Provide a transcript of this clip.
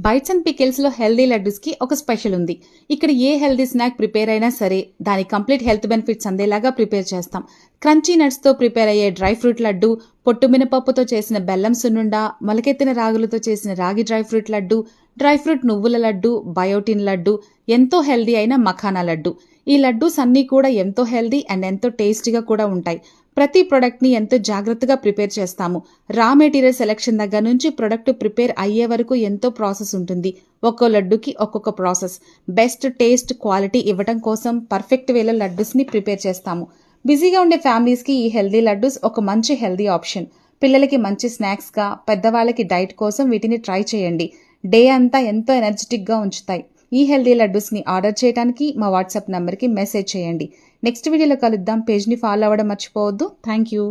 Bytes and పికిల్స్లో healthy లడ్డూస్కి ఒక special ఉంది. ఇక్కడ ఏ హెల్దీ స్నాక్ ప్రిపేర్ అయినా సరే దాని కంప్లీట్ హెల్త్ బెనిఫిట్స్ అందేలాగా ప్రిపేర్ చేస్తాం. క్రంచీ నట్స్తో ప్రిపేర్ అయ్యే డ్రై ఫ్రూట్ లడ్డు, పొట్టు మినపప్పుతో చేసిన బెల్లం సున్నుండ, మొలకెత్తిన రాగులతో చేసిన రాగి dry fruit laddu, dry fruit నువ్వుల లడ్డు, బయోటిన్ లడ్డు, ఎంతో హెల్దీ అయిన మఖానా లడ్డు. ఈ లడ్డూస్ అన్నీ కూడా ఎంతో హెల్దీ అండ్ ఎంతో టేస్టీగా కూడా ఉంటాయి. ప్రతి ప్రొడక్ట్ని ఎంతో జాగ్రత్తగా ప్రిపేర్ చేస్తాము. రా మెటీరియల్ సెలెక్షన్ దగ్గర నుంచి ప్రొడక్ట్ ప్రిపేర్ అయ్యే వరకు ఎంతో ప్రాసెస్ ఉంటుంది. ఒక్కో లడ్డుకి ఒక్కొక్క ప్రాసెస్. బెస్ట్ టేస్ట్ క్వాలిటీ ఇవ్వడం కోసం పర్ఫెక్ట్ వేలో లడ్డూస్ని ప్రిపేర్ చేస్తాము. బిజీగా ఉండే ఫ్యామిలీస్కి ఈ హెల్దీ లడ్డూస్ ఒక మంచి హెల్దీ ఆప్షన్. పిల్లలకి మంచి స్నాక్స్గా, పెద్దవాళ్ళకి డైట్ కోసం వీటిని ట్రై చేయండి. డే అంతా ఎంతో ఎనర్జెటిక్గా ఉంచుతాయి. ఈ హెల్దీ లడ్డూస్ని ఆర్డర్ చేయడానికి మా వాట్సాప్ నెంబర్కి మెసేజ్ చేయండి. నెక్స్ట్ వీడియోలో కలుద్దాం. పేజ్ని ఫాలో అవ్వడం మర్చిపోవద్దు. Thank you.